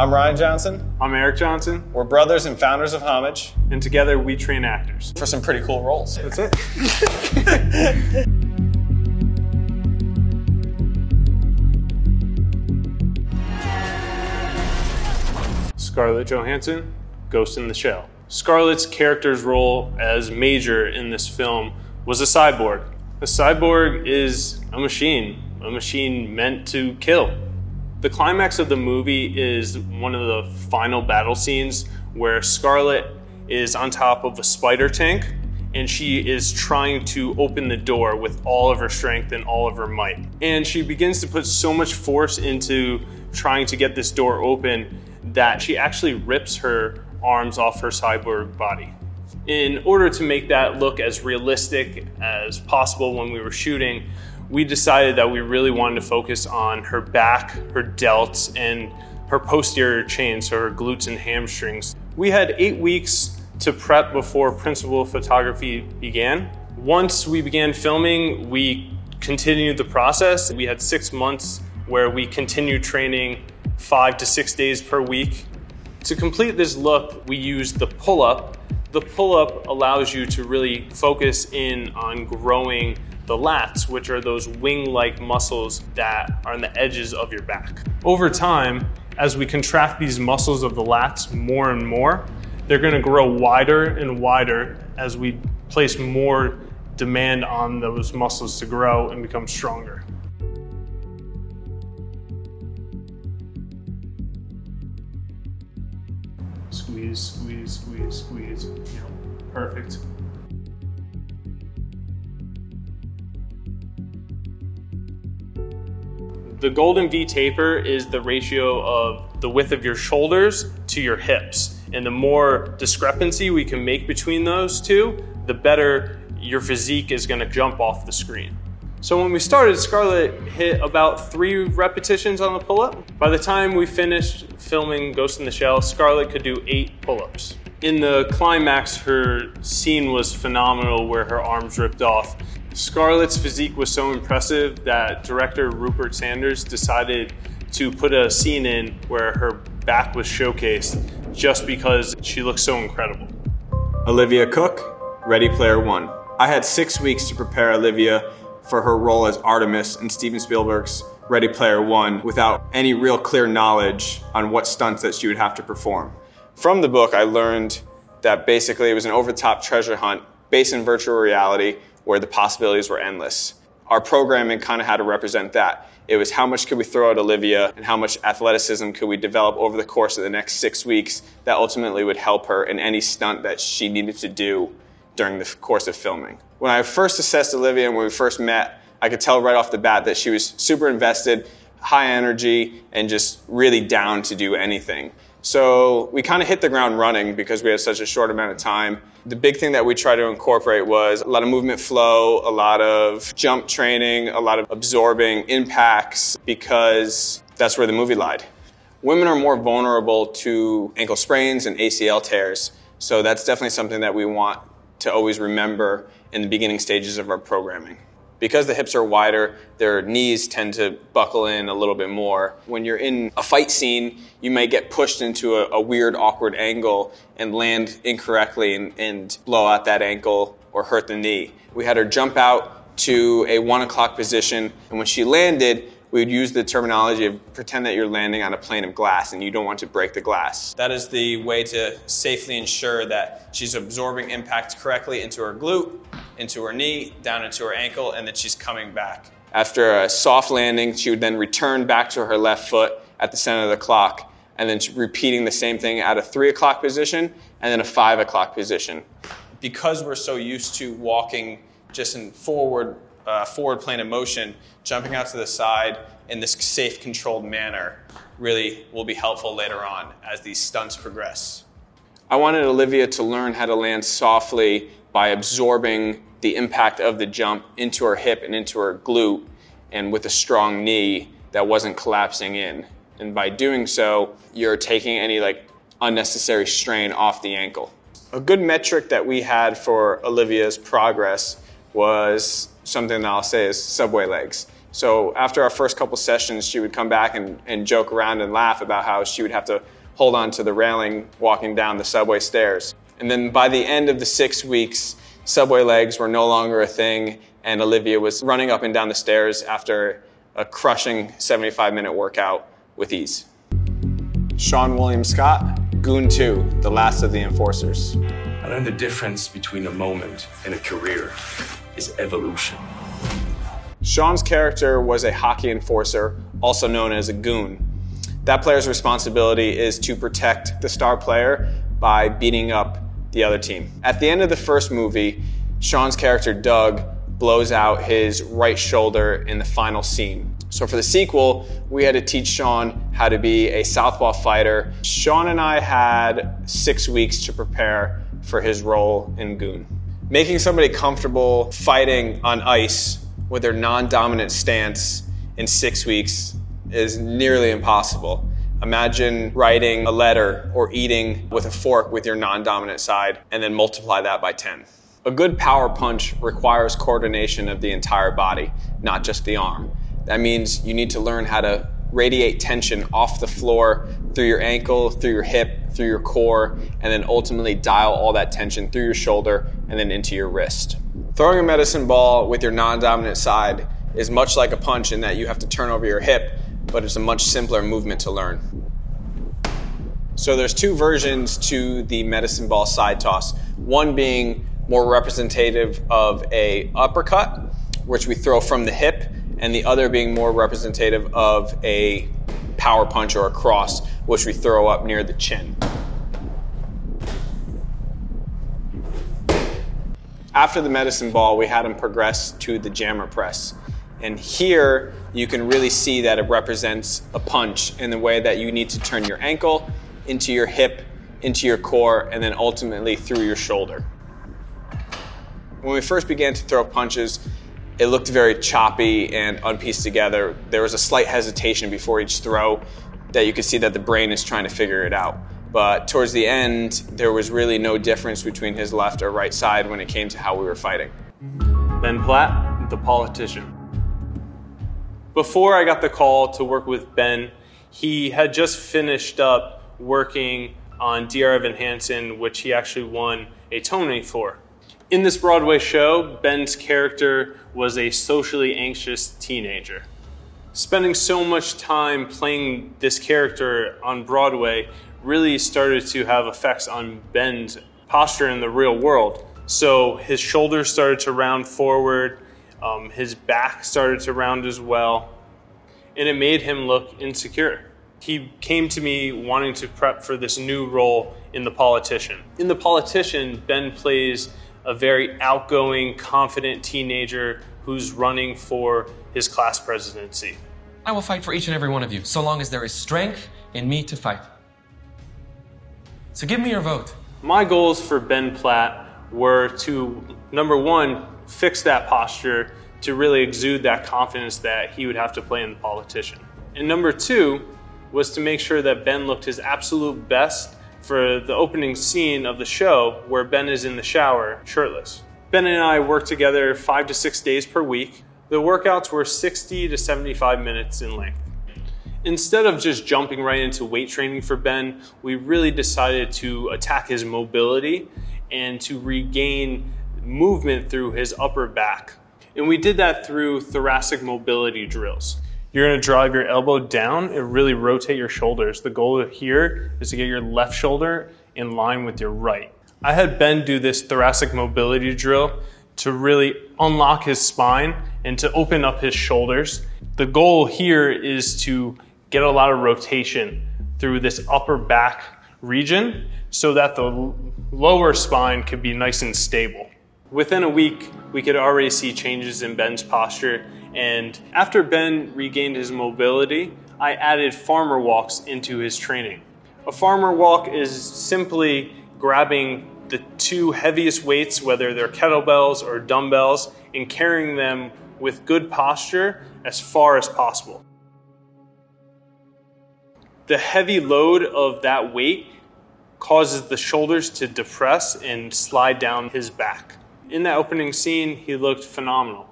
I'm Ryan Johnson. I'm Eric Johnson. We're brothers and founders of Homage. And together we train actors. For some pretty cool roles. That's it. Scarlett Johansson, Ghost in the Shell. Scarlett's character's role as Major in this film was a cyborg. A cyborg is a machine meant to kill. The climax of the movie is one of the final battle scenes where Scarlett is on top of a spider tank and she is trying to open the door with all of her strength and all of her might. And she begins to put so much force into trying to get this door open that she actually rips her arms off her cyborg body. In order to make that look as realistic as possible when we were shooting, we decided that we really wanted to focus on her back, her delts, and her posterior chain, so her glutes and hamstrings. We had 8 weeks to prep before principal photography began. Once we began filming, we continued the process. We had 6 months where we continued training 5 to 6 days per week. To complete this look, we used the pull-up. The pull-up allows you to really focus in on growing the lats, which are those wing-like muscles that are on the edges of your back. Over time, as we contract these muscles of the lats more and more, they're gonna grow wider and wider as we place more demand on those muscles to grow and become stronger. Squeeze, squeeze, squeeze, squeeze. Perfect. The golden V taper is the ratio of the width of your shoulders to your hips. And the more discrepancy we can make between those two, the better your physique is gonna jump off the screen. So when we started, Scarlett hit about 3 repetitions on the pull-up. By the time we finished filming Ghost in the Shell, Scarlett could do 8 pull-ups. In the climax, her scene was phenomenal where her arms ripped off. Scarlett's physique was so impressive that director Rupert Sanders decided to put a scene in where her back was showcased just because she looked so incredible. Olivia Cooke, Ready Player One. I had 6 weeks to prepare Olivia for her role as Artemis in Steven Spielberg's Ready Player One without any real clear knowledge on what stunts that she would have to perform. From the book, I learned that basically it was an over-the-top treasure hunt based in virtual reality where the possibilities were endless. Our programming kind of had to represent that. It was how much could we throw at Olivia and how much athleticism could we develop over the course of the next 6 weeks that ultimately would help her in any stunt that she needed to do during the course of filming. When I first assessed Olivia and when we first met, I could tell right off the bat that she was super invested, high energy, and just really down to do anything. So we kind of hit the ground running because we had such a short amount of time. The big thing that we tried to incorporate was a lot of movement flow, a lot of jump training, a lot of absorbing impacts because that's where the movie lied. Women are more vulnerable to ankle sprains and ACL tears, so that's definitely something that we want to always remember in the beginning stages of our programming. Because the hips are wider, their knees tend to buckle in a little bit more. When you're in a fight scene, you may get pushed into a weird, awkward angle and land incorrectly and blow out that ankle or hurt the knee. We had her jump out to a 1 o'clock position, and when she landed, we would use the terminology of pretend that you're landing on a plane of glass and you don't want to break the glass. That is the way to safely ensure that she's absorbing impact correctly into her glute, into her knee, down into her ankle, and that she's coming back. After a soft landing, she would then return back to her left foot at the center of the clock, and then repeating the same thing at a 3 o'clock position and then a 5 o'clock position. Because we're so used to walking just in forward plane of motion, jumping out to the side in this safe, controlled manner really will be helpful later on as these stunts progress. I wanted Olivia to learn how to land softly by absorbing the impact of the jump into her hip and into her glute, and with a strong knee that wasn't collapsing in. And by doing so, you're taking any unnecessary strain off the ankle. A good metric that we had for Olivia's progress was something that I'll say is subway legs. So after our first couple sessions, she would come back and joke around and laugh about how she would have to hold on to the railing walking down the subway stairs. And then by the end of the 6 weeks, subway legs were no longer a thing, and Olivia was running up and down the stairs after a crushing 75-minute workout with ease. Seann William Scott, Goon 2, The Last of the Enforcers. I learned the difference between a moment and a career is evolution. Sean's character was a hockey enforcer, also known as a goon. That player's responsibility is to protect the star player by beating up the other team. At the end of the first movie, Sean's character, Doug, blows out his right shoulder in the final scene. So for the sequel, we had to teach Seann how to be a southpaw fighter. Seann and I had 6 weeks to prepare for his role in Goon. Making somebody comfortable fighting on ice with their non-dominant stance in 6 weeks is nearly impossible. Imagine writing a letter or eating with a fork with your non-dominant side and then multiply that by 10. A good power punch requires coordination of the entire body, not just the arm. That means you need to learn how to radiate tension off the floor, through your ankle, through your hip, through your core, and then ultimately dial all that tension through your shoulder and then into your wrist. Throwing a medicine ball with your non-dominant side is much like a punch in that you have to turn over your hip, but it's a much simpler movement to learn. So there's 2 versions to the medicine ball side toss. One being more representative of a uppercut, which we throw from the hip, and the other being more representative of a power punch or a cross, which we throw up near the chin. After the medicine ball, we had him progress to the jammer press. And here, you can really see that it represents a punch in the way that you need to turn your ankle into your hip, into your core, and then ultimately through your shoulder. When we first began to throw punches, it looked very choppy and unpieced together. There was a slight hesitation before each throw that you could see that the brain is trying to figure it out. But towards the end, there was really no difference between his left or right side when it came to how we were fighting. Ben Platt, the politician. Before I got the call to work with Ben, he had just finished up working on Dear Evan Hansen, which he actually won a Tony for. In this Broadway show, Ben's character was a socially anxious teenager. Spending so much time playing this character on Broadway really started to have effects on Ben's posture in the real world. So his shoulders started to round forward, his back started to round as well, and it made him look insecure. He came to me wanting to prep for this new role in The Politician. In The Politician, Ben plays a very outgoing, confident teenager who's running for his class presidency. I will fight for each and every one of you, so long as there is strength in me to fight. So give me your vote. My goals for Ben Platt were to, number one, fix that posture to really exude that confidence that he would have to play in The Politician. And number two was to make sure that Ben looked his absolute best for the opening scene of the show where Ben is in the shower shirtless. Ben and I worked together 5 to 6 days per week. The workouts were 60 to 75 minutes in length. Instead of just jumping right into weight training for Ben, we really decided to attack his mobility and to regain movement through his upper back. And we did that through thoracic mobility drills. You're gonna drive your elbow down and really rotate your shoulders. The goal here is to get your left shoulder in line with your right. I had Ben do this thoracic mobility drill to really unlock his spine and to open up his shoulders. The goal here is to get a lot of rotation through this upper back region so that the lower spine could be nice and stable. Within a week, we could already see changes in Ben's posture, and after Ben regained his mobility, I added farmer walks into his training. A farmer walk is simply grabbing the 2 heaviest weights, whether they're kettlebells or dumbbells, and carrying them with good posture as far as possible. The heavy load of that weight causes the shoulders to depress and slide down his back. In that opening scene, he looked phenomenal.